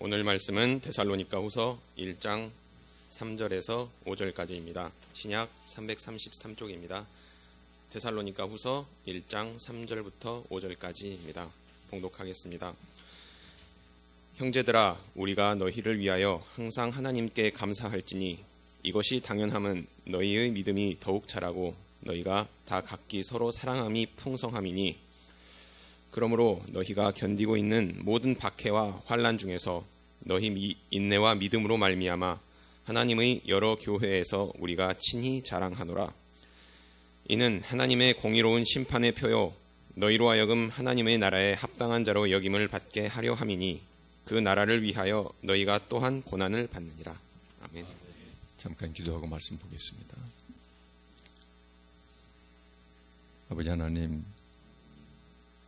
오늘 말씀은 데살로니가후서 1장 3절에서 5절까지입니다. 신약 333쪽입니다. 데살로니가후서 1장 3절부터 5절까지입니다. 봉독하겠습니다. 형제들아, 우리가 너희를 위하여 항상 하나님께 감사할지니 이것이 당연함은 너희의 믿음이 더욱 자라고 너희가 다 각기 서로 사랑함이 풍성함이니, 그러므로 너희가 견디고 있는 모든 박해와 환난 중에서 너희 인내와 믿음으로 말미암아 하나님의 여러 교회에서 우리가 친히 자랑하노라. 이는 하나님의 공의로운 심판의 표요 너희로 하여금 하나님의 나라에 합당한 자로 여김을 받게 하려 함이니, 그 나라를 위하여 너희가 또한 고난을 받느니라. 아멘. 잠깐 기도하고 말씀 보겠습니다. 아버지 하나님,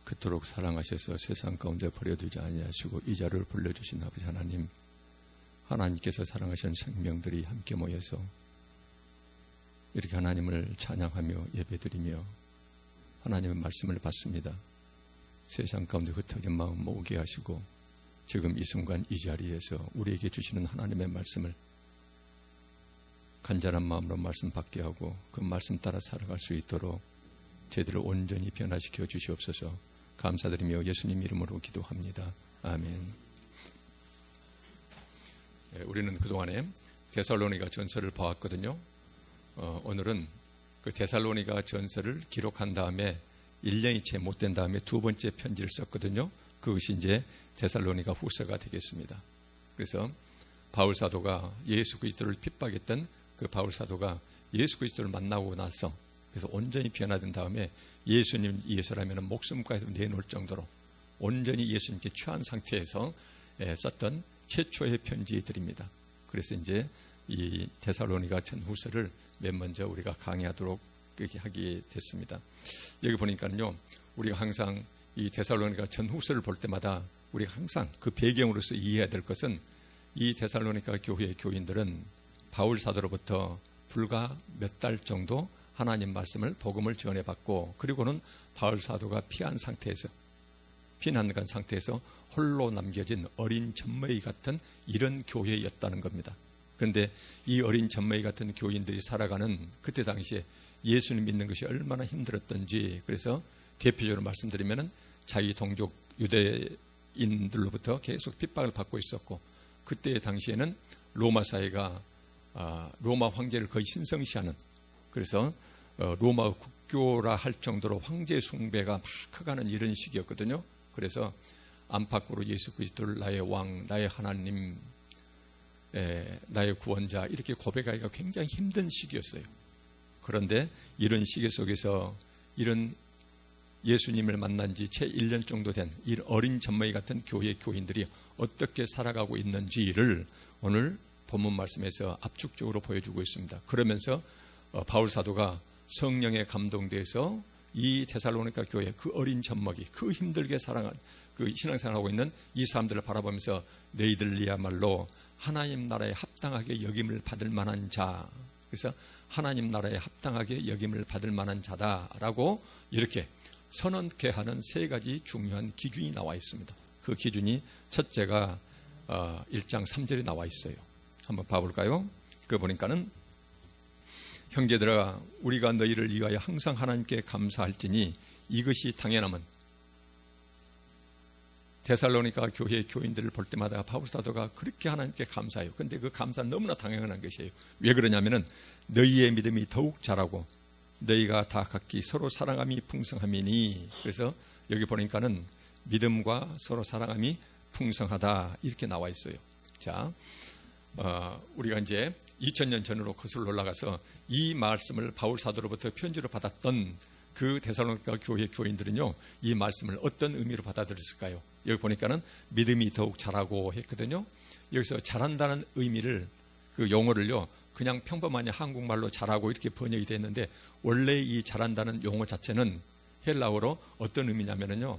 그토록 사랑하셔서 세상 가운데 버려두지 아니하시고 이 자를 불러주신 아버지 하나님, 하나님께서 사랑하신 생명들이 함께 모여서 이렇게 하나님을 찬양하며 예배드리며 하나님의 말씀을 받습니다. 세상 가운데 흩어진 마음 모으게 하시고 지금 이 순간 이 자리에서 우리에게 주시는 하나님의 말씀을 간절한 마음으로 말씀 받게 하고 그 말씀 따라 살아갈 수 있도록 저희들을 온전히 변화시켜 주시옵소서. 감사드리며 예수님 이름으로 기도합니다. 아멘. 우리는 그동안에 데살로니가 전서를 봐왔거든요. 오늘은 그 데살로니가 전서를 기록한 다음에 1년이 채 못 된 다음에 두 번째 편지를 썼거든요. 그것이 이제 데살로니가 후서가 되겠습니다. 그래서 바울 사도가 예수 그리스도를 핍박했던 그 바울 사도가 예수 그리스도를 만나고 나서 그래서 온전히 변화된 다음에 예수님 위해서라면 목숨까지 내놓을 정도로 온전히 예수님께 취한 상태에서 썼던 최초의 편지들입니다. 그래서 이제 이 데살로니가 전후서를 맨 먼저 우리가 강의하도록 그렇게 하게 됐습니다. 여기 보니까요, 우리가 항상 이 데살로니가 전후서를 볼 때마다 우리가 항상 그 배경으로서 이해해야 될 것은 이 데살로니가 교회의 교인들은 바울 사도로부터 불과 몇 달 정도 하나님 말씀을 복음을 전해받고 그리고는 바울 사도가 피난 간 상태에서 홀로 남겨진 어린 젖먹이 같은 이런 교회였다는 겁니다. 그런데 이 어린 젖먹이 같은 교인들이 살아가는 그때 당시에 예수님 믿는 것이 얼마나 힘들었던지, 그래서 대표적으로 말씀드리면 자기 동족 유대인들로부터 계속 핍박을 받고 있었고, 그때 당시에는 로마 사회가 로마 황제를 거의 신성시하는, 그래서 로마 국교라 할 정도로 황제 숭배가 막 커가는 이런 시기였거든요. 그래서 안팎으로 예수 그리스도를 나의 왕, 나의 하나님, 나의 구원자 이렇게 고백하기가 굉장히 힘든 시기였어요. 그런데 이런 시기 속에서 이런 예수님을 만난 지 채 1년 정도 된 이 어린 젖먹이 같은 교회 교인들이 어떻게 살아가고 있는지를 오늘 본문 말씀에서 압축적으로 보여주고 있습니다. 그러면서 바울 사도가 성령에 감동돼서 이 데살로니가 교회 그 어린 젖먹이, 그 힘들게 그 신앙생활하고 있는 이 사람들을 바라보면서 너희들이야말로 하나님 나라에 합당하게 여김을 받을 만한 자, 그래서 하나님 나라에 합당하게 여김을 받을 만한 자다라고 이렇게 선언케 하는 세 가지 중요한 기준이 나와 있습니다. 그 기준이 첫째가 1장 3절에 나와 있어요. 한번 봐볼까요? 그거 보니까는 형제들아, 우리가 너희를 위하여 항상 하나님께 감사할지니 이것이 당연함은, 데살로니가 교회의 교인들을 볼 때마다 바울 사도가 그렇게 하나님께 감사해요. 그런데 그 감사는 너무나 당연한 것이에요. 왜 그러냐면은 너희의 믿음이 더욱 자라고 너희가 다 각기 서로 사랑함이 풍성함이니, 그래서 여기 보니까는 믿음과 서로 사랑함이 풍성하다 이렇게 나와 있어요. 자, 우리가 이제 2000년 전으로 거슬러 올라가서 이 말씀을 바울 사도로부터 편지로 받았던 그 데살로니가 교회 교인들은요, 이 말씀을 어떤 의미로 받아들였을까요? 여기 보니까는 믿음이 더욱 자라고 했거든요. 여기서 자란다는 의미를, 그 용어를요, 그냥 평범하게 한국말로 자라고 이렇게 번역이 됐는데, 원래 이 자란다는 용어 자체는 헬라어로 어떤 의미냐면요,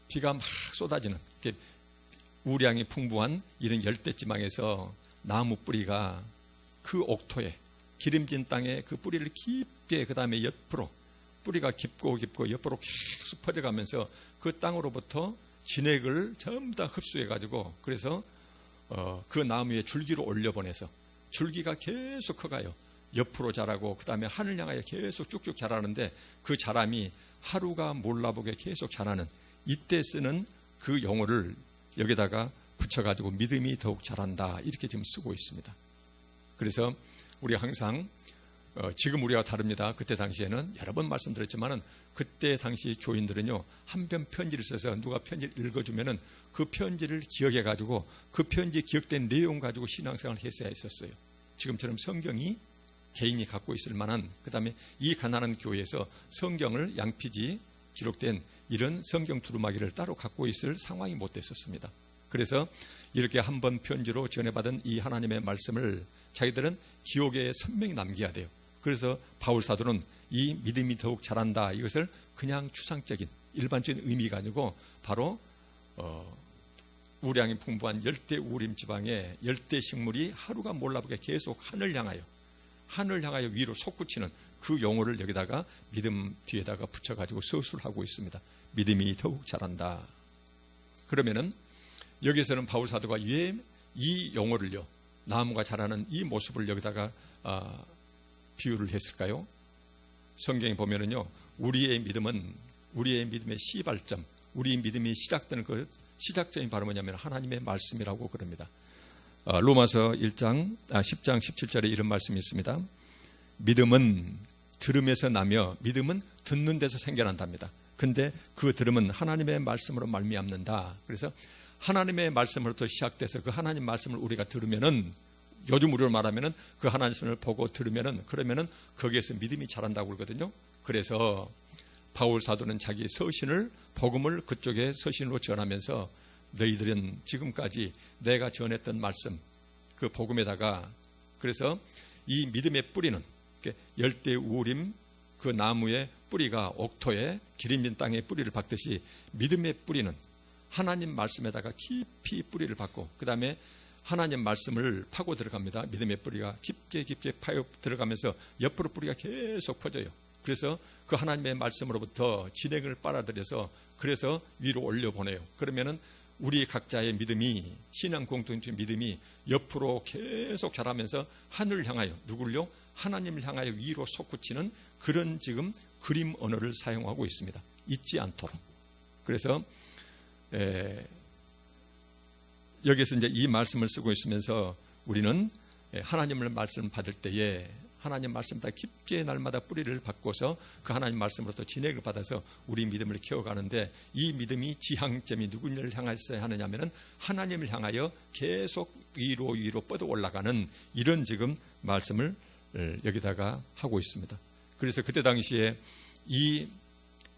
비가 막 쏟아지는, 이렇게 우량이 풍부한 이런 열대지방에서 나무 뿌리가 그 옥토에 기름진 땅에 그 뿌리를 깊게, 그 다음에 옆으로 뿌리가 깊고 옆으로 계속 퍼져가면서 그 땅으로부터 진액을 전부 다 흡수해가지고 그래서 그 나무에 줄기로 올려보내서 줄기가 계속 커가요. 옆으로 자라고 그 다음에 하늘 향하여 계속 쭉쭉 자라는데 그 자람이 하루가 몰라보게 계속 자라는 이때 쓰는 그 용어를 여기다가 붙여가지고 믿음이 더욱 자란다 이렇게 지금 쓰고 있습니다. 그래서 우리가 항상 지금 우리가 다릅니다. 그때 당시에는 여러 번 말씀드렸지만은 그때 당시 교인들은요 한 편 편지를 써서 누가 편지를 읽어주면은 그 편지를 기억해가지고 그 편지에 기억된 내용 가지고 신앙생활을 했어야 했었어요. 지금처럼 성경이 개인이 갖고 있을 만한 그 다음에 이 가난한 교회에서 성경을 양피지 기록된 이런 성경 두루마기를 따로 갖고 있을 상황이 못 됐었습니다. 그래서 이렇게 한 번 편지로 전해받은 이 하나님의 말씀을 자기들은 기억에 선명히 남겨야 돼요. 그래서 바울 사도는 이 믿음이 더욱 자란다 이것을 그냥 추상적인 일반적인 의미가 아니고 바로 우량이 풍부한 열대 우림 지방의 열대 식물이 하루가 몰라보게 계속 하늘 향하여 위로 솟구치는 그 용어를 여기다가 믿음 뒤에다가 붙여가지고 서술하고 있습니다. 믿음이 더욱 자란다. 그러면은 여기서는 바울 사도가 왜 이 용어를요 나무가 자라는 이 모습을 여기다가 비유를 했을까요? 성경에 보면은요 우리의 믿음의 시발점, 우리의 믿음이 시작되는 그 시작점이 바로 뭐냐면 하나님의 말씀이라고 그럽니다. 로마서 10장 17절에 이런 말씀이 있습니다. 믿음은 들음에서 나며 믿음은 듣는 데서 생겨난답니다. 근데 그 들음은 하나님의 말씀으로 말미암는다. 그래서 하나님의 말씀으로부터 시작돼서 그 하나님 말씀을 우리가 들으면은 요즘 우리로 말하면은 그 하나님 말씀을 보고 들으면은 그러면은 거기에서 믿음이 자란다고 그러거든요. 그래서 바울 사도는 자기 서신을 복음을 그쪽에 서신으로 전하면서 너희들은 지금까지 내가 전했던 말씀 그 복음에다가 그래서 이 믿음의 뿌리는 열대 우림 그 나무의 뿌리가 옥토에 기름진 땅에 뿌리를 박듯이 믿음의 뿌리는 하나님 말씀에다가 깊이 뿌리를 박고 그 다음에 하나님 말씀을 파고 들어갑니다. 믿음의 뿌리가 깊게 파고 들어가면서 옆으로 뿌리가 계속 퍼져요. 그래서 그 하나님의 말씀으로부터 진액을 빨아들여서 그래서 위로 올려보내요. 그러면은 우리 각자의 믿음이 신앙 공동체 믿음이 옆으로 계속 자라면서 하늘을 향하여 누구를요? 하나님을 향하여 위로 솟구치는 그런 지금 그림 언어를 사용하고 있습니다. 잊지 않도록. 그래서 여기서 이제 이 말씀을 쓰고 있으면서 우리는 하나님의 말씀 받을 때에 하나님 말씀보다 깊게 날마다 뿌리를 박고서 그 하나님 말씀으로부터 진액을 받아서 우리 믿음을 키워가는데 이 믿음이 지향점이 누구를 향해서 하느냐면은 하나님을 향하여 계속 위로 뻗어 올라가는 이런 지금 말씀을 여기다가 하고 있습니다. 그래서 그때 당시에 이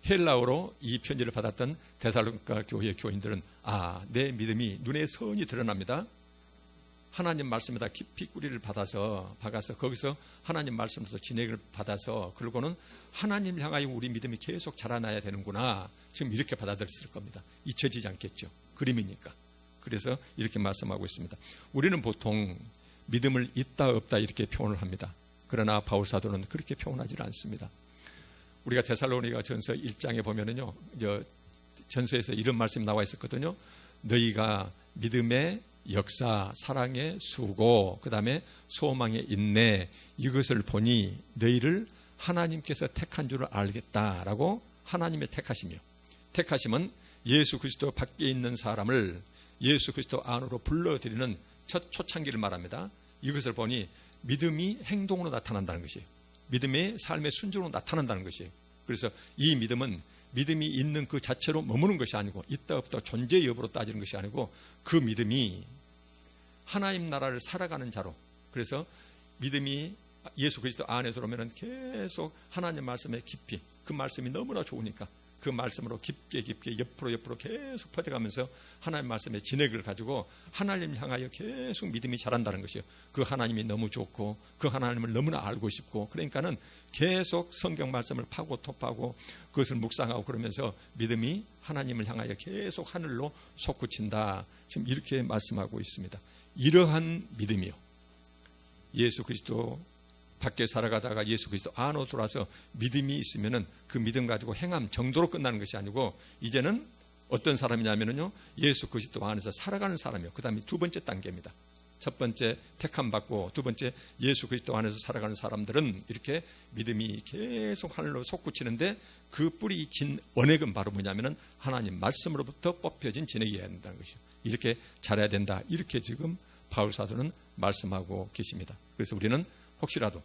헬라어로 이 편지를 받았던 데살로니가 교회 교인들은 내 믿음이 눈에 선히 드러납니다. 하나님 말씀에다 깊이 뿌리를 박아서 거기서 하나님 말씀으로부터 진액을 받아서 그러고는 하나님을 향하여 우리 믿음이 계속 자라나야 되는구나. 지금 이렇게 받아들였을 겁니다. 잊혀지지 않겠죠. 그림이니까. 그래서 이렇게 말씀하고 있습니다. 우리는 보통 믿음을 있다 없다 이렇게 표현을 합니다. 그러나 바울 사도는 그렇게 표현하지 않습니다. 우리가 데살로니가 전서 1장에 보면은요, 전서에서 이런 말씀이 나와 있었거든요. 너희가 믿음의 역사, 사랑의 수고, 그 다음에 소망의 인내 이것을 보니 너희를 하나님께서 택한 줄을 알겠다라고 하나님의 택하심은 예수 그리스도 밖에 있는 사람을 예수 그리스도 안으로 불러들이는 첫 초창기를 말합니다. 이것을 보니 믿음이 행동으로 나타난다는 것이에요. 믿음의 삶의 순종으로 나타난다는 것이에요. 그래서 이 믿음이 있는 그 자체로 머무는 것이 아니고 있다 없다 존재 여부로 따지는 것이 아니고 그 믿음이 하나님 나라를 살아가는 자로 그래서 믿음이 예수 그리스도 안에 들어오면 계속 하나님 말씀에 깊이 그 말씀이 너무나 좋으니까 그 말씀으로 깊게 옆으로 계속 퍼져가면서 하나님 말씀의 진액을 가지고 하나님을 향하여 계속 믿음이 자란다는 것이에요. 그 하나님이 너무 좋고 그 하나님을 너무나 알고 싶고 그러니까는 계속 성경 말씀을 파고 톱하고 그것을 묵상하고 그러면서 믿음이 하나님을 향하여 계속 하늘로 솟구친다. 지금 이렇게 말씀하고 있습니다. 이러한 믿음이요. 예수 그리스도 밖에 살아가다가 예수 그리스도 안으로 돌아서 믿음이 있으면은 그 믿음 가지고 행함 정도로 끝나는 것이 아니고 이제는 어떤 사람이냐면요, 예수 그리스도 안에서 살아가는 사람이요. 그 다음에 두 번째 단계입니다. 첫 번째 택함 받고, 두 번째 예수 그리스도 안에서 살아가는 사람들은 이렇게 믿음이 계속 하늘로 솟구치는데, 그 뿌리 진 원액은 바로 뭐냐면은 하나님 말씀으로부터 뽑혀진 진액이어야 된다는 것이요. 이렇게 자라야 된다. 이렇게 지금 바울 사도는 말씀하고 계십니다. 그래서 우리는 혹시라도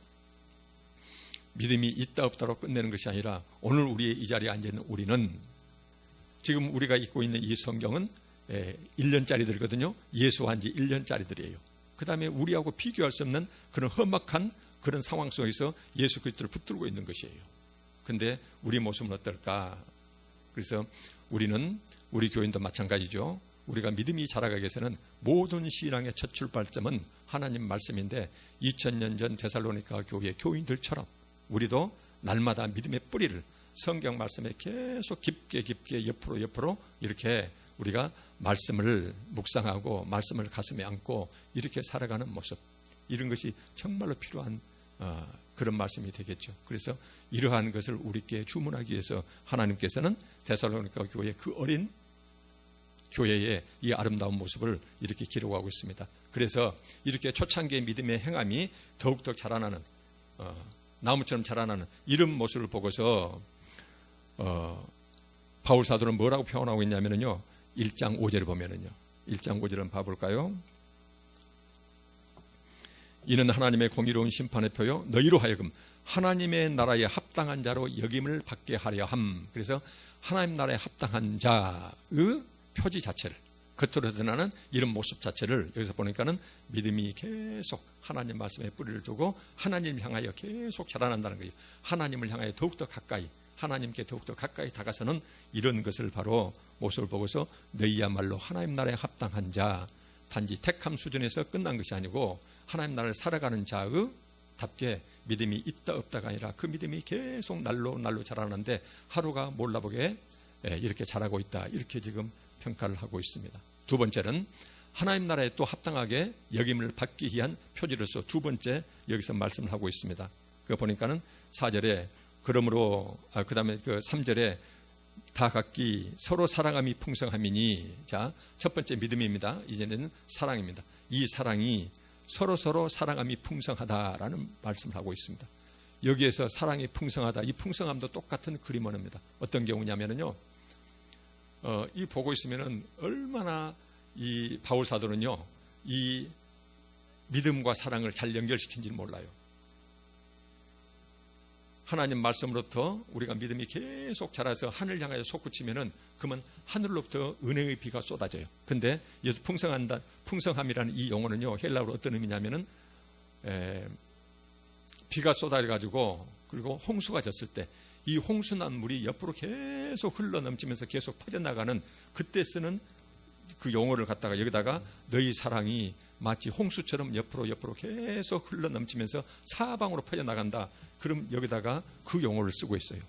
믿음이 있다 없다로 끝내는 것이 아니라, 오늘 우리의 이 자리에 앉아있는 우리는, 지금 우리가 읽고 있는 이 성경은 1년짜리들이거든요. 예수와 한 지 1년짜리들이에요. 그 다음에 우리하고 비교할 수 없는 그런 험악한 그런 상황 속에서 예수 그리스도를 붙들고 있는 것이에요. 근데 우리 모습은 어떨까? 그래서 우리는, 우리 교인도 마찬가지죠. 우리가 믿음이 자라가기 위해서는 모든 신앙의 첫 출발점은 하나님 말씀인데, 2000년 전 데살로니가 교회 교인들처럼 우리도 날마다 믿음의 뿌리를 성경 말씀에 계속 깊게 옆으로 이렇게 우리가 말씀을 묵상하고 말씀을 가슴에 안고 이렇게 살아가는 모습, 이런 것이 정말로 필요한 그런 말씀이 되겠죠. 그래서 이러한 것을 우리께 주문하기 위해서 하나님께서는 데살로니가 교회 그 어린 교회의 이 아름다운 모습을 이렇게 기록하고 있습니다. 그래서 이렇게 초창기의 믿음의 행함이 더욱더 자라나는, 나무처럼 자라나는 이런 모습을 보고서 바울 사도는 뭐라고 표현하고 있냐면요, 1장 5절을 보면은요, 1장 5절을 한번 봐볼까요? 이는 하나님의 공의로운 심판의 표요, 너희로 하여금 하나님의 나라에 합당한 자로 여김을 받게 하려 함. 그래서 하나님 나라에 합당한 자의 표지 자체를, 겉으로 드러나는 이런 모습 자체를 여기서 보니까는 믿음이 계속 하나님 말씀에 뿌리를 두고 하나님을 향하여 계속 자라난다는 거예요. 하나님을 향하여 더욱더 가까이, 하나님께 더욱더 가까이 다가서는 이런 것을 바로 모습을 보고서 너희야말로 하나님 나라에 합당한 자, 단지 택함 수준에서 끝난 것이 아니고 하나님 나라를 살아가는 자의 답게 믿음이 있다 없다가 아니라 그 믿음이 계속 날로 자라는데 하루가 몰라보게 이렇게 자라고 있다. 이렇게 지금 평가를 하고 있습니다. 두 번째는 하나님 나라에 또 합당하게 여김을 받기 위한 표지로서 두 번째 여기서 말씀을 하고 있습니다. 그 보니까는 4절에 그러므로 그 다음에 그 3절에 다 각기 서로 사랑함이 풍성함이니, 자, 첫 번째 믿음입니다. 이제는 사랑입니다. 이 사랑이 서로 사랑함이 풍성하다라는 말씀을 하고 있습니다. 여기에서 사랑이 풍성하다, 이 풍성함도 똑같은 그림원입니다. 어떤 경우냐면요, 이 보고 있으면은 얼마나 이 바울 사도는요, 이 믿음과 사랑을 잘 연결시킨지는 몰라요. 하나님 말씀으로부터 우리가 믿음이 계속 자라서 하늘 향하여 솟구치면은 그러면 하늘로부터 은혜의 비가 쏟아져요. 근데 여기서 풍성함이라는 이 용어는요, 헬라어로 어떤 의미냐면은 비가 쏟아져가지고 그리고 홍수가 졌을 때 이 홍수난 물이 옆으로 계속 흘러넘치면서 계속 퍼져나가는 그때 쓰는 그 용어를 갖다가 여기다가 너희 사랑이 마치 홍수처럼 옆으로 계속 흘러넘치면서 사방으로 퍼져나간다. 그럼 여기다가 그 용어를 쓰고 있어요.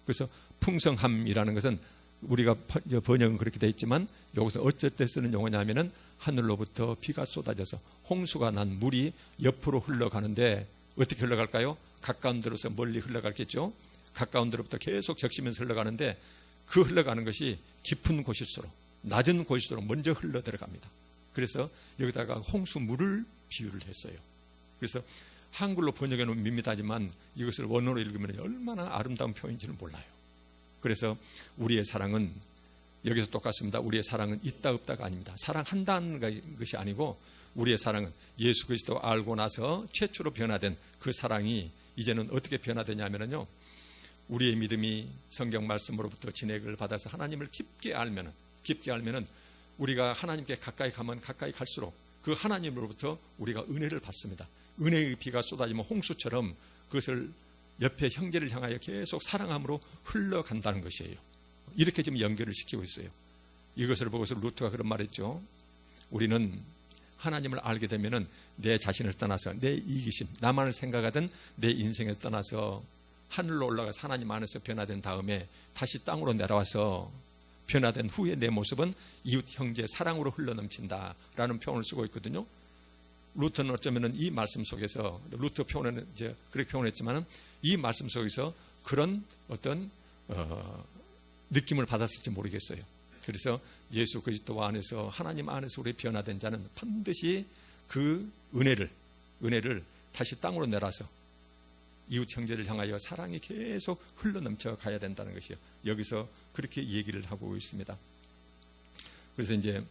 그래서 풍성함이라는 것은 우리가 번역은 그렇게 되어 있지만 여기서 어쩔 때 쓰는 용어냐면은 하늘로부터 비가 쏟아져서 홍수가 난 물이 옆으로 흘러가는데 어떻게 흘러갈까요? 가까운 데로서 멀리 흘러갔겠죠. 가까운 데로부터 계속 적시면서 흘러가는데 그 흘러가는 것이 깊은 곳일수록, 낮은 곳일수록 먼저 흘러 들어갑니다. 그래서 여기다가 홍수물을 비유를 했어요. 그래서 한글로 번역해 놓으면 밋밋하지만 이것을 원어로 읽으면 얼마나 아름다운 표현인지는 몰라요. 그래서 우리의 사랑은 여기서 똑같습니다. 우리의 사랑은 있다 없다가 아닙니다. 사랑한다는 것이 아니고 우리의 사랑은 예수 그리스도 알고 나서 최초로 변화된 그 사랑이 이제는 어떻게 변화되냐면요, 우리의 믿음이 성경 말씀으로부터 진액을 받아서 하나님을 깊게 알면은 우리가 하나님께 가까이 가면 가까이 갈수록 그 하나님으로부터 우리가 은혜를 받습니다. 은혜의 비가 쏟아지면 홍수처럼 그것을 옆에 형제를 향하여 계속 사랑함으로 흘러간다는 것이에요. 이렇게 지금 연결을 시키고 있어요. 이것을 보고서 루트가 그런 말했죠. 우리는 하나님을 알게 되면은 내 자신을 떠나서 내 이기심, 나만을 생각하던 내 인생을 떠나서 하늘로 올라가서 하나님 안에서 변화된 다음에 다시 땅으로 내려와서 변화된 후에 내 모습은 이웃 형제 사랑으로 흘러넘친다라는 표현을 쓰고 있거든요. 루터는 어쩌면은 이 말씀 속에서, 루터 표현은 이제 그렇게 표현했지만은 이 말씀 속에서 그런 어떤 느낌을 받았을지 모르겠어요. 그래서 예수 그리스도 안에서 하나님 안에서 우리 변화된 자는 반드시 그 은혜를 다시 땅으로 내려서 이웃 형제를 향하여 사랑이 계속 흘러넘쳐 가야 된다는 것이요. 여기서 그렇게 얘기를 하고 있습니다. 그래서 이제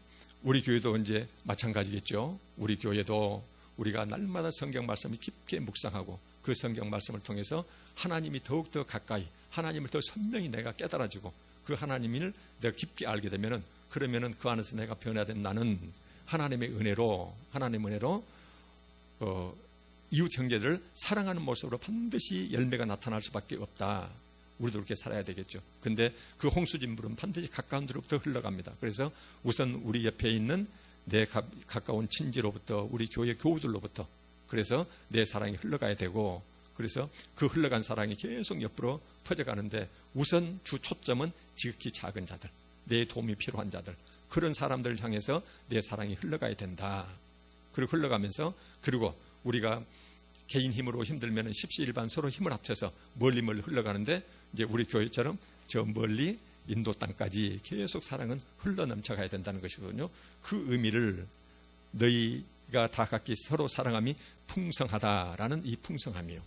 우리 교회도 이제 마찬가지겠죠. 우리 교회도 우리가 날마다 성경 말씀을 깊게 묵상하고 그 성경 말씀을 통해서 하나님이 더욱더 가까이, 하나님을 더 선명히 내가 깨달아지고 그 하나님을 내가 깊게 알게 되면은, 그러면은 그 안에서 내가 변화된 나는 하나님의 은혜로 이웃 형제들을 사랑하는 모습으로 반드시 열매가 나타날 수밖에 없다. 우리도 그렇게 살아야 되겠죠. 근데 그 홍수진물은 반드시 가까운 데로부터 흘러갑니다. 그래서 우선 우리 옆에 있는 내 가까운 친지로부터, 우리 교회 교우들로부터, 그래서 내 사랑이 흘러가야 되고, 그래서 그 흘러간 사랑이 계속 옆으로 퍼져가는데 우선 주 초점은 지극히 작은 자들, 내 도움이 필요한 자들, 그런 사람들을 향해서 내 사랑이 흘러가야 된다. 그리고 흘러가면서, 그리고 우리가 개인 힘으로 힘들면 십시일반 서로 힘을 합쳐서 멀리 흘러가는데, 이제 우리 교회처럼 저 멀리 인도 땅까지 계속 사랑은 흘러넘쳐가야 된다는 것이거든요. 그 의미를 너희가 다 각기 서로 사랑함이 풍성하다라는 이 풍성함이요.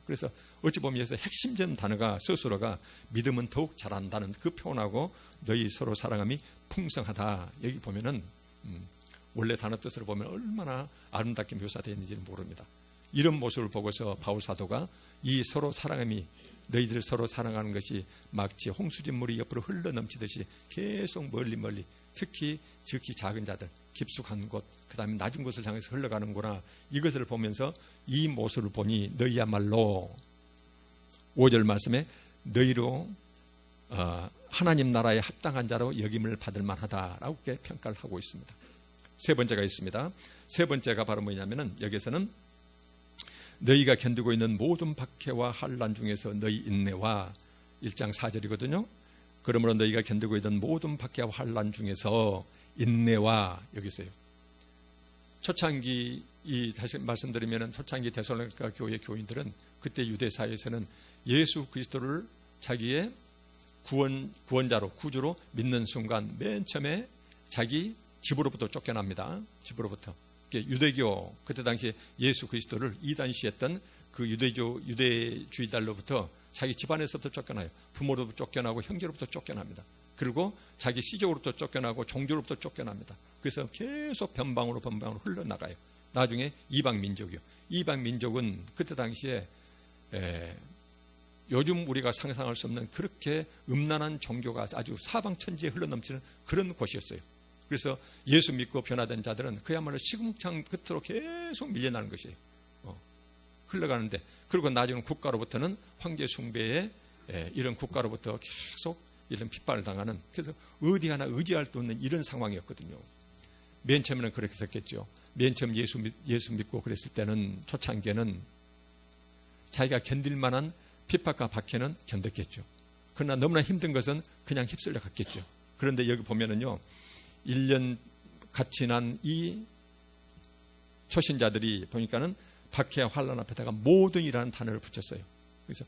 그래서 어찌 보면 여기서 핵심적인 단어가, 스스로가 믿음은 더욱 잘한다는 그 표현하고 너희 서로 사랑함이 풍성하다. 여기 보면은 원래 단어 뜻으로 보면 얼마나 아름답게 묘사되어 있는지는 모릅니다. 이런 모습을 보고서 바울 사도가 이 서로 사랑함이, 너희들 서로 사랑하는 것이 마치 홍수진물이 옆으로 흘러넘치듯이 계속 멀리 특히 지극히 작은 자들, 깊숙한 곳, 그 다음에 낮은 곳을 향해서 흘러가는구나. 이것을 보면서 이 모습을 보니 너희야말로 5절 말씀에 너희로 하나님 나라에 합당한 자로 여김을 받을 만하다라고 평가를 하고 있습니다. 세 번째가 있습니다. 세 번째가 바로 뭐냐면은, 여기서는 너희가 견디고 있는 모든 박해와 환난 중에서 너희 인내와, 1장 4절이거든요. 그러므로 너희가 견디고 있는 모든 박해와 환난 중에서 인내와, 여기 있어요. 초창기, 다시 말씀드리면 초창기 데살로니가 교회 교인들은 그때 유대 사회에서는 예수 그리스도를 자기의 구원자로, 구주로 믿는 순간 맨 처음에 자기 집으로부터 쫓겨납니다. 집으로부터. 유대교, 그때 당시에 예수 그리스도를 이단시했던 그 유대주의달로부터 자기 집안에서부터 쫓겨나요. 부모로부터 쫓겨나고 형제로부터 쫓겨납니다. 그리고 자기 시족으로부터 쫓겨나고 종교로부터 쫓겨납니다. 그래서 계속 변방으로 흘러나가요. 나중에 이방민족이요. 이방민족은 그때 당시에 요즘 우리가 상상할 수 없는 그렇게 음란한 종교가 아주 사방천지에 흘러넘치는 그런 곳이었어요. 그래서 예수 믿고 변화된 자들은 그야말로 시궁창 끝으로 계속 밀려나는 것이에요. 흘러가는데, 그리고 나중에 국가로부터는 황제 숭배에, 이런 국가로부터 계속 이런 핍박을 당하는, 그래서 어디 하나 의지할 수 없는 이런 상황이었거든요. 맨 처음에는 그렇게 했겠죠. 맨 처음 예수 믿고 그랬을 때는, 초창기에는 자기가 견딜 만한 핍박과 박해는 견뎠겠죠. 그러나 너무나 힘든 것은 그냥 휩쓸려 갔겠죠. 그런데 여기 보면은요, 1년 같이 난 이 초신자들이 보니까는 박해와 환난 앞에다가 모든이라는 단어를 붙였어요. 그래서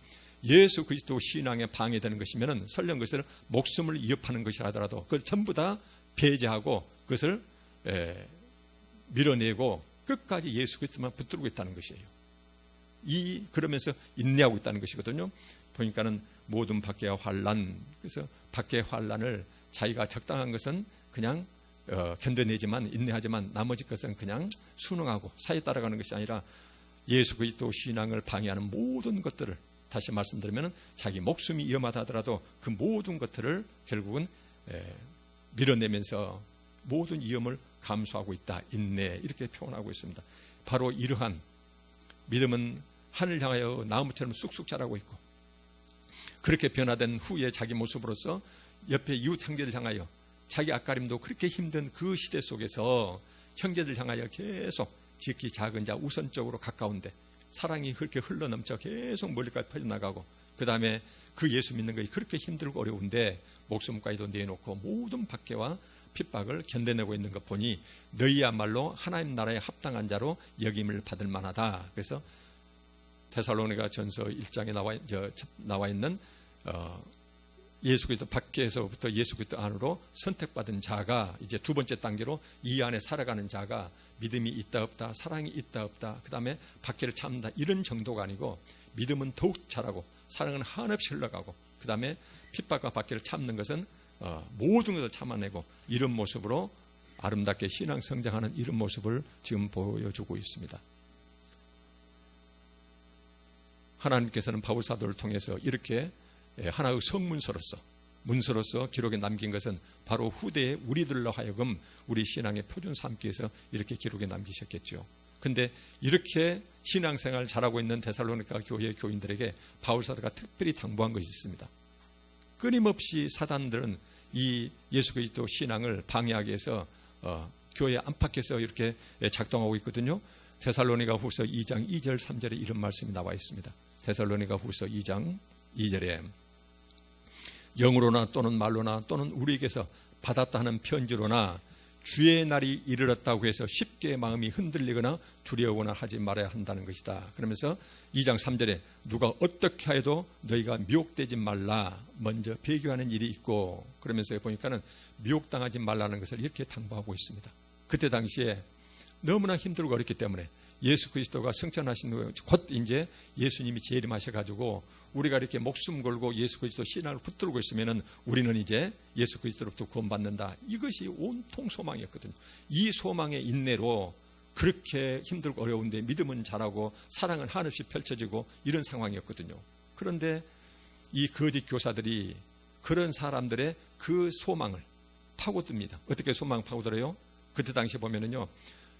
예수 그리스도 신앙에 방해되는 것이면은 설령 그것을 목숨을 위협하는 것이라 하더라도 그걸 전부 다 배제하고 그것을 밀어내고 끝까지 예수 그리스도만 붙들고 있다는 것이에요. 그러면서 인내하고 있다는 것이거든요. 보니까는 모든 박해와 환난, 그래서 박해와 환난을 자기가 적당한 것은 그냥 견뎌내지만, 인내하지만 나머지 것은 그냥 순응하고 사에 따라가는 것이 아니라 예수 그리스도 신앙을 방해하는 모든 것들을, 다시 말씀드리면 자기 목숨이 위험하다 하더라도 그 모든 것들을 결국은 밀어내면서 모든 위험을 감수하고 있다. 인내, 이렇게 표현하고 있습니다. 바로 이러한 믿음은 하늘 향하여 나무처럼 쑥쑥 자라고 있고, 그렇게 변화된 후에 자기 모습으로서 옆에 이웃 형제를 향하여, 자기 앞가림도 그렇게 힘든 그 시대 속에서 형제들 향하여 계속 지극히 작은 자, 우선적으로 가까운데 사랑이 그렇게 흘러넘쳐 계속 멀리까지 퍼져나가고, 그 다음에 그 예수 믿는 것이 그렇게 힘들고 어려운데 목숨까지도 내놓고 모든 박해와 핍박을 견뎌내고 있는 것 보니 너희야말로 하나님 나라에 합당한 자로 여김을 받을 만하다. 그래서 데살로니가 전서 1장에 나와 있는 예수 그리스도 밖에서부터 예수 그리스도 안으로 선택받은 자가 이제 두 번째 단계로 이 안에 살아가는 자가 믿음이 있다 없다, 사랑이 있다 없다, 그 다음에 박해를 참는다, 이런 정도가 아니고 믿음은 더욱 자라고 사랑은 한없이 흘러가고, 그 다음에 핍박과 박해를 참는 것은 모든 것을 참아내고, 이런 모습으로 아름답게 신앙 성장하는 이런 모습을 지금 보여주고 있습니다. 하나님께서는 바울 사도를 통해서 이렇게 하나의 성문서로서, 문서로서 기록에 남긴 것은 바로 후대의 우리들로 하여금 우리 신앙의 표준 삼기 위해서 이렇게 기록에 남기셨겠죠. 근데 이렇게 신앙생활 잘하고 있는 데살로니가 교회 교인들에게 바울 사도가 특별히 당부한 것이 있습니다. 끊임없이 사단들은 이 예수 그리스도 신앙을 방해하기 위해서 교회 안팎에서 이렇게 작동하고 있거든요. 데살로니가 후서 2장 2절 3절에 이런 말씀이 나와 있습니다. 데살로니가 후서 2장 2절에 영으로나 또는 말로나 또는 우리에게서 받았다 하는 편지로나 주의 날이 이르렀다고 해서 쉽게 마음이 흔들리거나 두려워나 하지 말아야 한다는 것이다. 그러면서 2장 3절에 누가 어떻게 해도 너희가 미혹되지 말라, 먼저 배교하는 일이 있고, 그러면서 보니까는 미혹당하지 말라는 것을 이렇게 당부하고 있습니다. 그때 당시에 너무나 힘들고 어렵기 때문에 예수 그리스도가 승천하신 후에 곧 이제 예수님이 재림하셔가지고 우리가 이렇게 목숨 걸고 예수 그리스도 신앙을 붙들고 있으면은 우리는 이제 예수 그리스도로부터 구원받는다. 이것이 온통 소망이었거든요. 이 소망의 인내로 그렇게 힘들고 어려운데 믿음은 자라고 사랑은 한없이 펼쳐지고 이런 상황이었거든요. 그런데 이 거짓 교사들이 그런 사람들의 그 소망을 파고듭니다. 어떻게 소망 파고들어요? 그때 당시에 보면은요,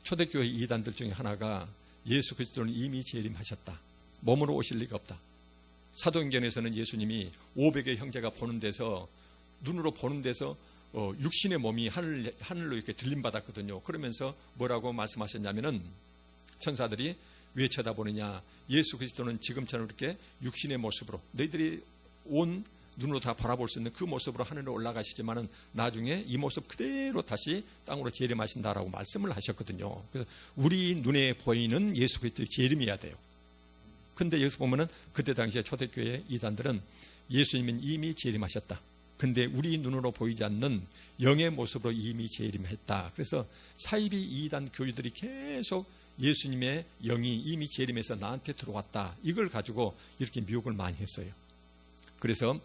초대교회 이단들 중에 하나가 예수 그리스도는 이미 재림하셨다, 몸으로 오실 리가 없다. 사도행전에서는 예수님이 500의 형제가 보는 데서, 눈으로 보는 데서 육신의 몸이 하늘로 이렇게 들림받았거든요. 그러면서 뭐라고 말씀하셨냐면은, 천사들이 왜 쳐다보느냐, 예수 그리스도는 지금처럼 이렇게 육신의 모습으로 너희들이 온 눈으로 다 바라볼 수 있는 그 모습으로 하늘에 올라가시지만은 나중에 이 모습 그대로 다시 땅으로 재림하신다라고 말씀을 하셨거든요. 그래서 우리 눈에 보이는 예수 그리스도의 재림이어야 돼요. 근데 여기서 보면은 그때 당시에 초대교회 이단들은 예수님은 이미 재림하셨다, 근데 우리 눈으로 보이지 않는 영의 모습으로 이미 재림했다. 그래서 사이비 이단 교주들이 계속 예수님의 영이 이미 재림해서 나한테 들어왔다, 이걸 가지고 이렇게 미혹을 많이 했어요. 그래서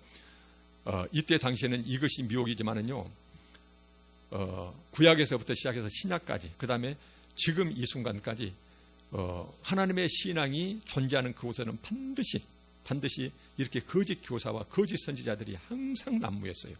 이때 당시에는 이것이 미혹이지만은요, 구약에서부터 시작해서 신약까지, 그 다음에 지금 이 순간까지 하나님의 신앙이 존재하는 그곳에는 반드시 이렇게 거짓 교사와 거짓 선지자들이 항상 난무했어요.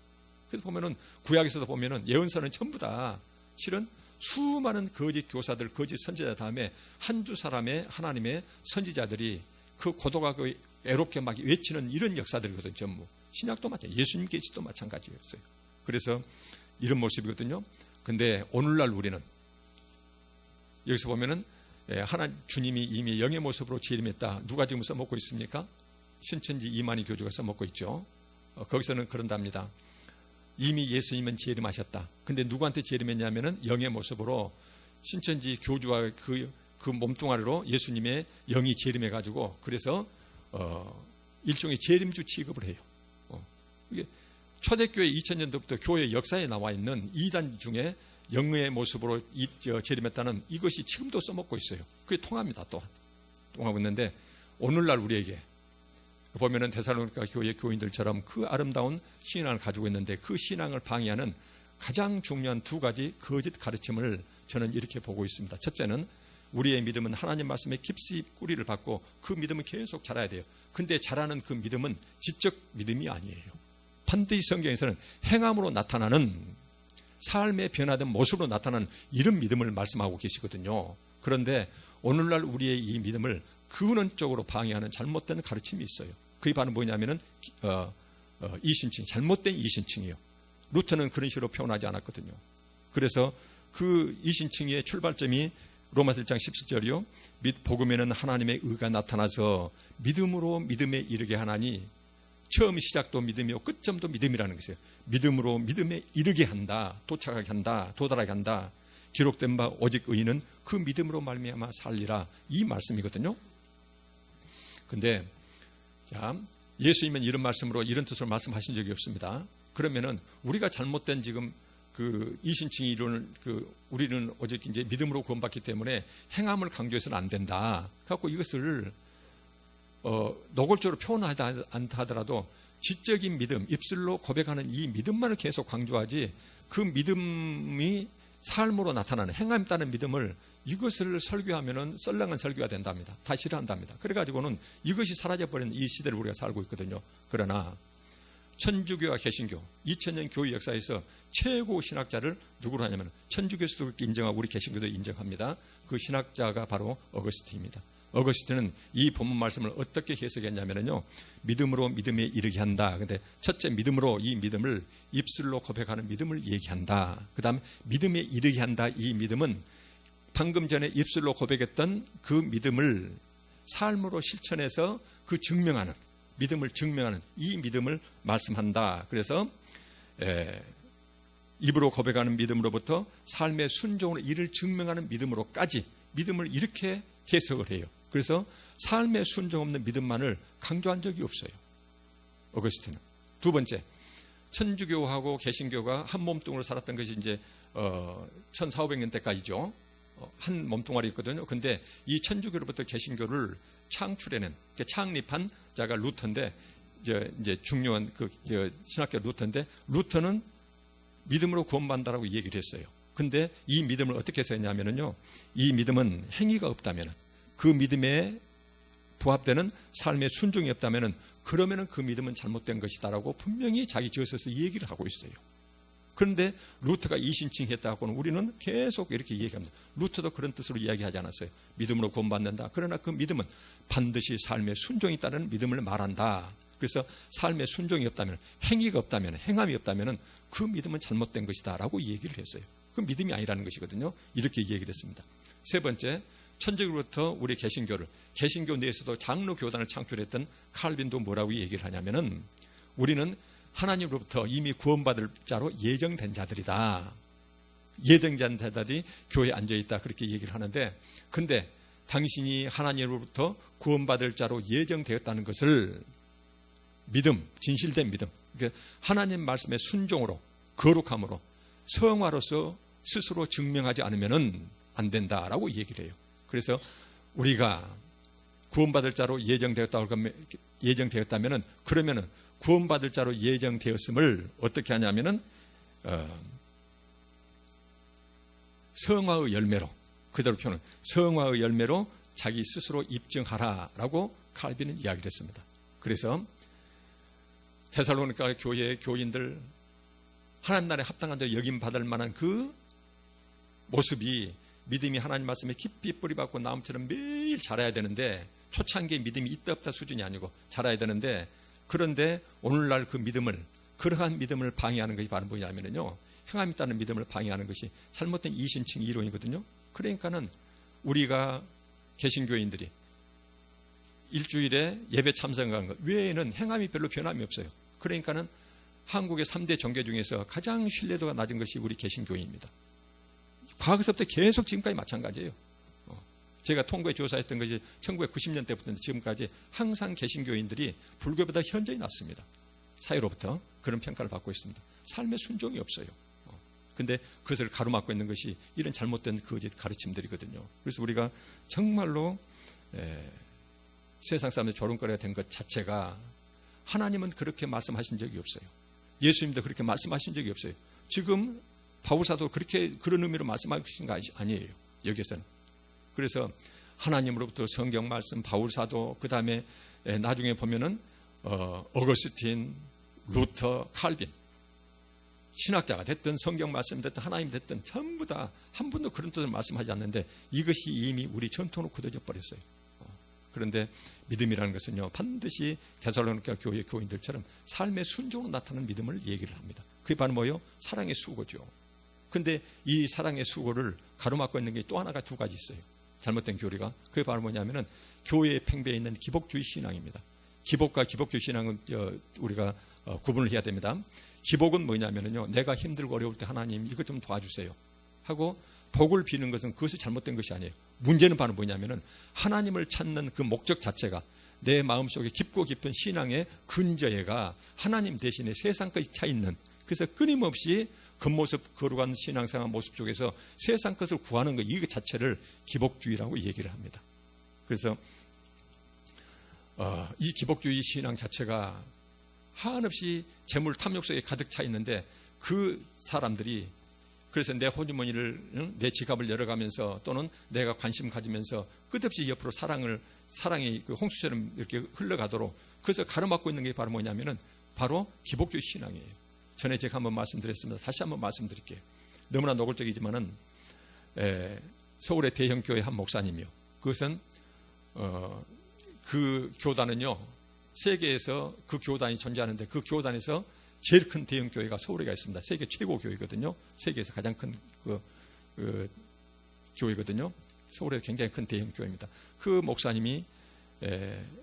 그래서 보면은 구약에서도 보면은 예언서는 전부 다 실은 수많은 거짓 교사들, 거짓 선지자 다음에 한두 사람의 하나님의 선지자들이 그 고도가 그 애롭게 막 외치는 이런 역사들이거든요. 전부 신약도 마찬가지, 예수님 계시도 마찬가지였어요. 그래서 이런 모습이거든요. 근데 오늘날 우리는 여기서 보면은 주님이 이미 영의 모습으로 재림했다. 누가 지금 써먹고 있습니까? 신천지 이만희 교주가 써먹고 있죠. 거기서는 그런답니다. 이미 예수님은 재림하셨다. 근데 누구한테 재림했냐면은 영의 모습으로 신천지 교주와 그 몸뚱아리로 예수님의 영이 재림해가지고, 그래서 일종의 재림주 취급을 해요. 이게 초대교회 2000년도부터 교회 역사에 나와 있는 이단 중에 영의 모습으로 재림했다는 이것이 지금도 써먹고 있어요. 그게 통합니다. 또한 통하고 있는데, 오늘날 우리에게 보면은 데살로니가 교회 교인들처럼 그 아름다운 신앙을 가지고 있는데 그 신앙을 방해하는 가장 중요한 두 가지 거짓 가르침을 저는 이렇게 보고 있습니다. 첫째는 우리의 믿음은 하나님 말씀에 깊이 뿌리를 받고 그 믿음은 계속 자라야 돼요. 근데 자라는 그 믿음은 지적 믿음이 아니에요. 반드시 성경에서는 행함으로 나타나는, 삶의 변화된 모습으로 나타나는 이런 믿음을 말씀하고 계시거든요. 그런데 오늘날 우리의 이 믿음을 근원적으로 방해하는 잘못된 가르침이 있어요. 그게 바로 뭐냐면은 이신칭, 잘못된 이신칭이에요. 루터는 그런 식으로 표현하지 않았거든요. 그래서 그 이신칭의 출발점이 로마서 1장 17절이요. 및 복음에는 하나님의 의가 나타나서 믿음으로 믿음에 이르게 하나니, 처음 시작도 믿음이요 끝점도 믿음이라는 것이에요. 믿음으로 믿음에 이르게 한다, 도착하게 한다, 도달하게 한다. 기록된 바 오직 의인은 그 믿음으로 말미암아 살리라, 이 말씀이거든요. 근데 자, 예수님은 이런 말씀으로 이런 뜻으로 말씀하신 적이 없습니다. 그러면은 우리가 잘못된 지금 그 이신칭의 이론을 우리는 오직 이제 믿음으로 구원받기 때문에 행함을 강조해서는 안 된다. 갖고 이것을 노골적으로 표현하지 않다 하더라도 지적인 믿음, 입술로 고백하는 이 믿음만을 계속 강조하지 그 믿음이 삶으로 나타나는 행함에 따른 믿음을 이것을 설교하면은 썰렁한 설교가 된답니다. 다 싫어한답니다. 그래가지고는 이것이 사라져버린 이 시대를 우리가 살고 있거든요. 그러나 천주교와 개신교 2000년 교회 역사에서 최고 신학자를 누구로 하냐면 천주교에서도 인정하고 우리 개신교도 인정합니다. 그 신학자가 바로 어거스틴입니다. 어거스틴은 이 본문 말씀을 어떻게 해석했냐면요, 믿음으로 믿음에 이르게 한다. 근데 첫째, 믿음으로 이 믿음을 입술로 고백하는 믿음을 얘기한다. 그 다음에 믿음에 이르게 한다. 이 믿음은 방금 전에 입술로 고백했던 그 믿음을 삶으로 실천해서 그 증명하는 믿음을 증명하는 이 믿음을 말씀한다. 그래서 입으로 고백하는 믿음으로부터 삶의 순종으로 이를 증명하는 믿음으로까지 믿음을 이렇게 해석을 해요. 그래서 삶의 순종 없는 믿음만을 강조한 적이 없어요. 어거스틴은. 두 번째, 천주교하고 개신교가 한 몸뚱으로 살았던 것이 이제 1400~1500년 때까지죠. 한 몸뚱아리였거든요. 근데 이 천주교로부터 개신교를 창출해낸, 창립한 자가 루터인데, 이제 중요한 신학교 루터인데, 루터는 믿음으로 구원받는다라고 얘기를 했어요. 근데 이 믿음을 어떻게 했냐면요, 이 믿음은 행위가 없다면, 그 믿음에 부합되는 삶의 순종이 없다면, 그러면은 그 믿음은 잘못된 것이다라고 분명히 자기 저서에서 얘기를 하고 있어요. 그런데 루터가 이신칭했다고는 우리는 계속 이렇게 얘기합니다. 루터도 그런 뜻으로 이야기하지 않았어요. 믿음으로 구원받는다. 그러나 그 믿음은 반드시 삶의 순종이 따르는 믿음을 말한다. 그래서 삶의 순종이 없다면, 행위가 없다면, 행함이 없다면 그 믿음은 잘못된 것이다 라고 얘기를 했어요. 그 믿음이 아니라는 것이거든요. 이렇게 얘기를 했습니다. 세 번째, 천주교로부터 우리 개신교 내에서도 장로 교단을 창출했던 칼빈도 뭐라고 얘기를 하냐면은, 우리는 하나님으로부터 이미 구원받을 자로 예정된 자들이다. 예정된 자들이 교회에 앉아있다. 그렇게 얘기를 하는데, 근데 당신이 하나님으로부터 구원받을 자로 예정되었다는 것을 믿음, 진실된 믿음, 하나님 말씀의 순종으로, 거룩함으로, 성화로서 스스로 증명하지 않으면 안 된다라고 얘기를 해요. 그래서 우리가 구원받을 자로 예정되었다면 그러면은 구원받을 자로 예정되었음을 어떻게 하냐면은 성화의 열매로, 그대로 표현은 성화의 열매로 자기 스스로 입증하라라고 칼빈은 이야기를 했습니다. 그래서 데살로니가 교회의 교인들 하나님 나라에 합당한 자 여김 받을 만한 그 모습이 믿음이 하나님 말씀에 깊이 뿌리박고 나무처럼 매일 자라야 되는데, 초창기에 믿음이 있다 없다 수준이 아니고 자라야 되는데, 그런데 오늘날 그 믿음을, 그러한 믿음을 방해하는 것이 바로 뭐냐면요, 행함이 있다는 믿음을 방해하는 것이 잘못된 이신칭 이론이거든요. 그러니까는 우리가 개신교인들이 일주일에 예배 참석한 것 외에는 행함이 별로 변함이 없어요. 그러니까는 한국의 3대 종교 중에서 가장 신뢰도가 낮은 것이 우리 개신교인입니다. 과거서부터 계속 지금까지 마찬가지예요. 제가 통계에 조사했던 것이 1990년대부터 지금까지 항상 개신교인들이 불교보다 현저히 낮습니다. 사회로부터 그런 평가를 받고 있습니다. 삶의 순종이 없어요. 근데 그것을 가로막고 있는 것이 이런 잘못된 거짓 가르침들이거든요. 그래서 우리가 정말로 세상 사람들 조롱거리가 된 것 자체가, 하나님은 그렇게 말씀하신 적이 없어요. 예수님도 그렇게 말씀하신 적이 없어요. 지금 바울사도 그런 의미로 말씀하신 거 아니에요. 여기에서는. 그래서 하나님으로부터 성경 말씀, 바울사도, 그 다음에 나중에 보면은 어거스틴, 루터, 칼빈, 신학자가 됐든 성경 말씀 됐든 하나님 됐든 전부 다 한 번도 그런 뜻을 말씀하지 않는데, 이것이 이미 우리 전통으로 굳어져 버렸어요. 그런데 믿음이라는 것은요, 반드시 데살로니가 교회 교인들처럼 삶의 순종으로 나타나는 믿음을 얘기를 합니다. 그게 바로 뭐예요? 사랑의 수고죠. 근데 이 사랑의 수고를 가로막고 있는 게 또 하나가 두 가지 있어요. 잘못된 교리가. 그게 바로 뭐냐면은 교회의 팽배해 있는 기복주의 신앙입니다. 기복과 기복주의 신앙은 우리가 구분을 해야 됩니다. 기복은 뭐냐면요, 내가 힘들고 어려울 때 하나님 이것 좀 도와주세요 하고 복을 비는 것은 그것이 잘못된 것이 아니에요. 문제는 바로 뭐냐면은 하나님을 찾는 그 목적 자체가 내 마음속에 깊고 깊은 신앙의 근저해가 하나님 대신에 세상까지 차 있는, 그래서 끊임없이 겉모습 거룩한 신앙생활 모습 속에서 세상 것을 구하는 것, 이거 자체를 기복주의라고 얘기를 합니다. 그래서 이 기복주의 신앙 자체가 한없이 재물 탐욕 속에 가득 차 있는데, 그 사람들이 그래서 내 호주머니를, 내 지갑을 열어가면서 또는 내가 관심 가지면서 끝없이 옆으로 사랑이 그 홍수처럼 이렇게 흘러가도록, 그래서 가로막고 있는 게 바로 뭐냐면은 바로 기복주의 신앙이에요. 전에 제가 한번 말씀드렸습니다. 다시 한번 말씀드릴게요. 너무나 노골적이지만은 서울의 대형교회 한 목사님이요. 그것은 그 교단은요, 세계에서 그 교단이 존재하는데 그 교단에서 제일 큰 대형교회가 서울에 있습니다. 세계 최고 교회거든요. 세계에서 가장 큰 그 교회거든요. 서울에 굉장히 큰 대형교회입니다. 그 목사님이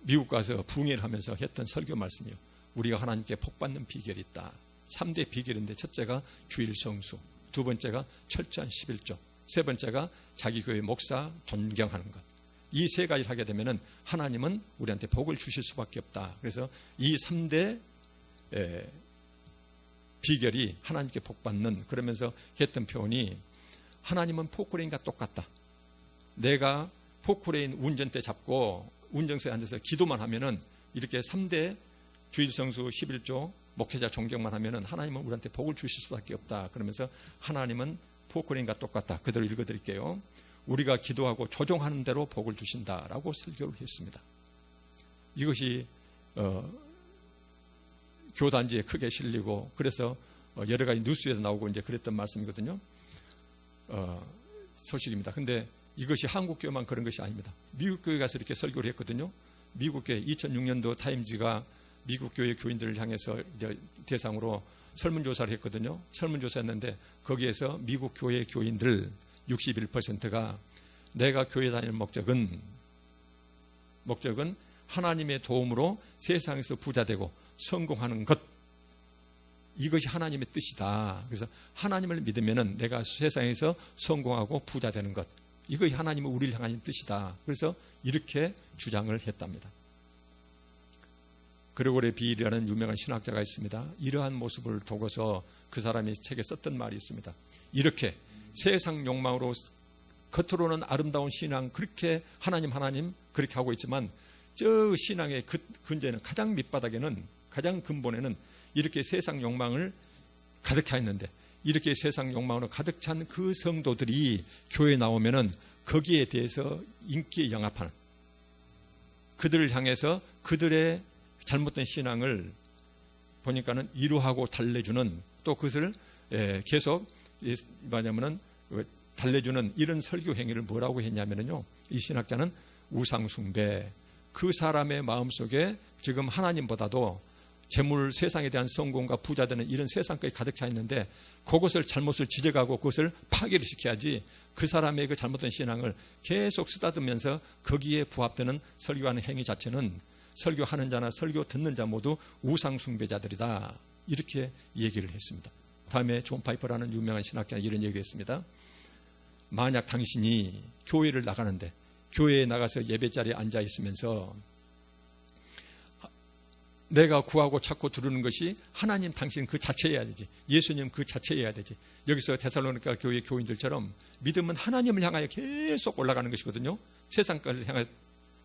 미국 가서 부흥회를 하면서 했던 설교 말씀이요. 우리가 하나님께 복받는 비결이 있다. 3대 비결인데, 첫째가 주일 성수, 두 번째가 철저한 11조, 세 번째가 자기 교회 목사 존경하는 것. 이 세 가지를 하게 되면은 하나님은 우리한테 복을 주실 수밖에 없다. 그래서 이 3대 비결이 하나님께 복받는, 그러면서 했던 표현이, 하나님은 포크레인과 똑같다. 내가 포크레인 운전대 잡고 운전석에 앉아서 기도만 하면은, 이렇게 3대 주일 성수 11조 목회자 존경만 하면은 하나님은 우리한테 복을 주실 수밖에 없다. 그러면서 하나님은 포크레인과 똑같다. 그대로 읽어드릴게요. 우리가 기도하고 조종하는 대로 복을 주신다라고 설교를 했습니다. 이것이 교단지에 크게 실리고, 그래서 여러 가지 뉴스에서 나오고 이제 그랬던 말씀이거든요. 소식입니다. 근데 이것이 한국 교회만 그런 것이 아닙니다. 미국 교회 가서 이렇게 설교를 했거든요. 미국 교회 2006년도 타임지가 미국 교회 교인들을 향해서 이제 대상으로 설문조사를 했거든요. 설문조사했는데 거기에서 미국 교회 교인들 61%가 내가 교회 다니는 목적은 하나님의 도움으로 세상에서 부자되고 성공하는 것, 이것이 하나님의 뜻이다. 그래서 하나님을 믿으면은 내가 세상에서 성공하고 부자되는 것, 이것이 하나님은 우리를 향한 뜻이다. 그래서 이렇게 주장을 했답니다. 그레고레 비일이라는 유명한 신학자가 있습니다. 이러한 모습을 두고서 그 사람이 책에 썼던 말이 있습니다. 이렇게 세상 욕망으로 겉으로는 아름다운 신앙, 그렇게 하나님 그렇게 하고 있지만, 저 신앙의 근저에는, 가장 밑바닥에는, 가장 근본에는 이렇게 세상 욕망을 가득 차 있는데, 이렇게 세상 욕망으로 가득 찬 그 성도들이 교회에 나오면은 거기에 대해서 인기에 영합하는, 그들을 향해서 그들의 잘못된 신앙을 보니까는 위로하고 달래주는, 또 그것을 계속 뭐냐면은 달래주는 이런 설교 행위를 뭐라고 했냐면요, 이 신학자는 우상숭배, 그 사람의 마음속에 지금 하나님보다도 재물, 세상에 대한 성공과 부자되는 이런 세상까지 가득 차 있는데, 그것을 잘못을 지적하고 그것을 파괴를 시켜야지, 그 사람의 그 잘못된 신앙을 계속 쓰다듬으면서 거기에 부합되는 설교하는 행위 자체는 설교하는 자나 설교 듣는 자 모두 우상숭배자들이다. 이렇게 얘기를 했습니다. 다음에 존 파이퍼라는 유명한 신학자는 이런 얘기를 했습니다. 만약 당신이 교회를 나가는데, 교회에 나가서 예배 자리에 앉아 있으면서 내가 구하고 찾고 들으는 것이 하나님 당신 그 자체여야 되지, 예수님 그 자체여야 되지. 여기서 데살로니가 교회 교인들처럼 믿음은 하나님을 향하여 계속 올라가는 것이거든요. 세상 것을 향하여.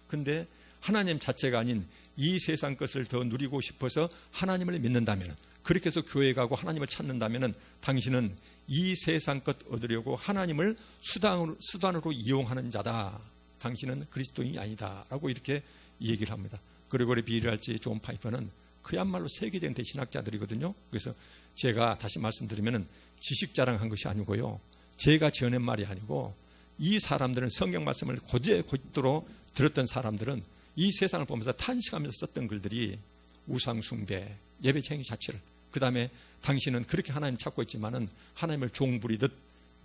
근데 하나님 자체가 아닌 이 세상 것을 더 누리고 싶어서 하나님을 믿는다면, 그렇게 해서 교회에 가고 하나님을 찾는다면 당신은 이 세상 것 얻으려고 하나님을 수단으로 이용하는 자다. 당신은 그리스도인이 아니다. 라고 이렇게 얘기를 합니다. 그레고리 비일할지 존 파이퍼는 그야말로 세계적인 대신학자들이거든요. 그래서 제가 다시 말씀드리면 지식 자랑한 것이 아니고요, 제가 지어낸 말이 아니고, 이 사람들은 성경 말씀을 곧도로 들었던 사람들은 이 세상을 보면서 탄식하면서 썼던 글들이 우상숭배, 예배 행위 자체를, 그 다음에 당신은 그렇게 하나님 찾고 있지만은 하나님을 종부리듯,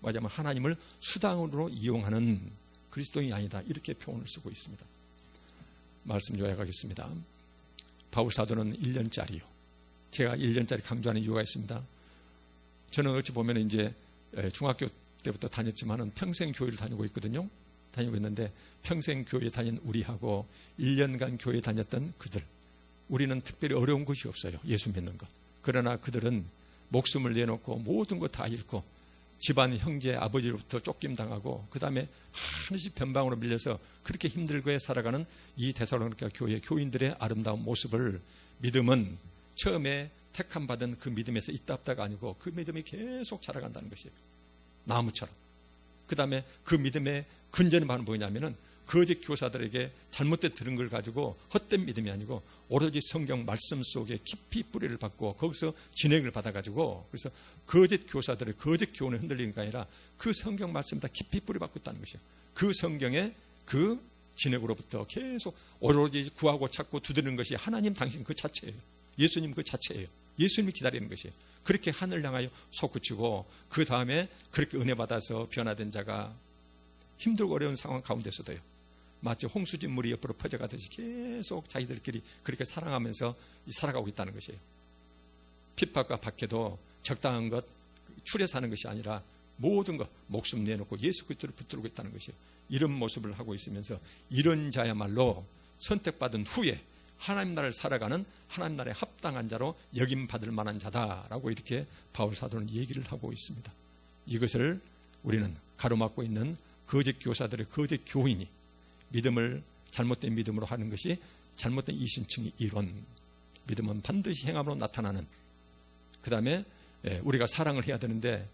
말하자면 하나님을 수단으로 이용하는 그리스도인이 아니다. 이렇게 표현을 쓰고 있습니다. 말씀 요약하겠습니다. 바울 사도는 1년짜리요. 제가 1년짜리 강조하는 이유가 있습니다. 저는 어찌 보면 이제 중학교 때부터 다녔지만은 평생 교회를 다니고 있거든요. 다니고 있는데 평생 교회 다닌 우리하고 1년간 교회 다녔던 그들, 우리는 특별히 어려운 것이 없어요. 예수 믿는 것. 그러나 그들은 목숨을 내놓고 모든 것 다 잃고 집안 형제 아버지로부터 쫓김당하고 그 다음에 하나씩 변방으로 밀려서 그렇게 힘들게 살아가는 이 데살로니가 교회 교인들의 아름다운 모습을, 믿음은 처음에 택함받은 그 믿음에서 있다 없다가 아니고 그 믿음이 계속 자라간다는 것이에요. 나무처럼. 그 다음에 그 믿음의 근전이 바로 뭐냐면은 거짓 교사들에게 잘못된 들은 걸 가지고 헛된 믿음이 아니고 오로지 성경 말씀 속에 깊이 뿌리를 받고 거기서 진행을 받아가지고, 그래서 거짓 교사들의 거짓 교훈에 흔들리는 게 아니라 그 성경 말씀에다 깊이 뿌리 받고 있다는 것이에요. 그 성경의 그 진액으로부터 계속 오로지 구하고 찾고 두드리는 것이 하나님 당신 그 자체예요. 예수님 그 자체예요. 예수님이 기다리는 것이에요. 그렇게 하늘 향하여 솟구치고 그 다음에 그렇게 은혜 받아서 변화된 자가 힘들고 어려운 상황 가운데서도요, 마치 홍수진 물이 옆으로 퍼져가듯이 계속 자기들끼리 그렇게 사랑하면서 살아가고 있다는 것이에요. 핍박과 박해도 적당한 것 추려 사는 것이 아니라 모든 것 목숨 내놓고 예수 그리스도를 붙들고 있다는 것이에요. 이런 모습을 하고 있으면서 이런 자야말로 선택받은 후에 하나님 나라를 살아가는 하나님 나라에 합당한 자로 여김받을 만한 자다라고 이렇게 바울 사도는 얘기를 하고 있습니다. 이것을 우리는 가로막고 있는 거짓 교사들의 거짓 교인이 믿음을 잘못된 믿음으로 하는 것이 잘못된 이신층의 이론, 믿음은 반드시 행함으로 나타나는, 그 다음에 우리가 사랑을 해야 되는데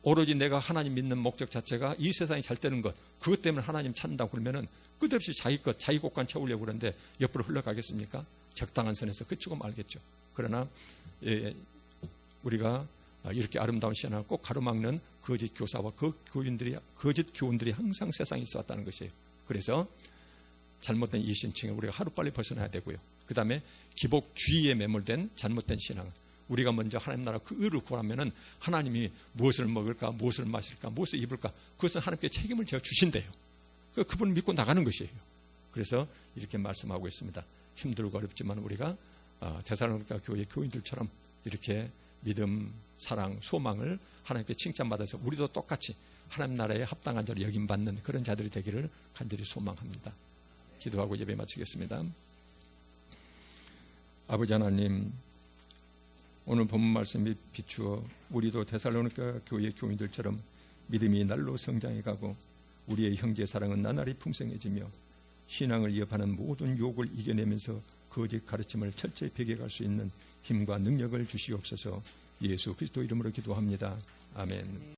오로지 내가 하나님 믿는 목적 자체가 이 세상이 잘 되는 것, 그것 때문에 하나님 찾는다고 그러면은 끝없이 자기 것, 자기 곳간 채우려고 그러는데 옆으로 흘러가겠습니까? 적당한 선에서 그치고 말겠죠. 그러나 우리가 이렇게 아름다운 신앙을 꼭 가로막는 거짓 교사와 거짓 교훈들이 항상 세상에 있어 왔다는 것이에요. 그래서 잘못된 이신층을 우리가 하루빨리 벗어나야 되고요. 그 다음에 기복주의에 매몰된 잘못된 신앙, 우리가 먼저 하나님 나라 그 의를 구하면은 하나님이 무엇을 먹을까, 무엇을 마실까, 무엇을 입을까, 그것은 하나님께 책임을 져 주신대요. 그분을 믿고 나가는 것이에요. 그래서 이렇게 말씀하고 있습니다. 힘들고 어렵지만 우리가 데살로니가 교회 교인들처럼 이렇게 믿음, 사랑, 소망을 하나님께 칭찬받아서 우리도 똑같이 하나님 나라에 합당한 자로 여김받는 그런 자들이 되기를 간절히 소망합니다. 기도하고 예배 마치겠습니다. 아버지 하나님, 오늘 본문 말씀이 비추어 우리도 데살로니가 교회 교인들처럼 믿음이 날로 성장해가고 우리의 형제 사랑은 나날이 풍성해지며 신앙을 이어가는 모든 유혹을 이겨내면서 거짓 가르침을 철저히 배격할 수 있는 힘과 능력을 주시옵소서. 예수 그리스도 이름으로 기도합니다. 아멘.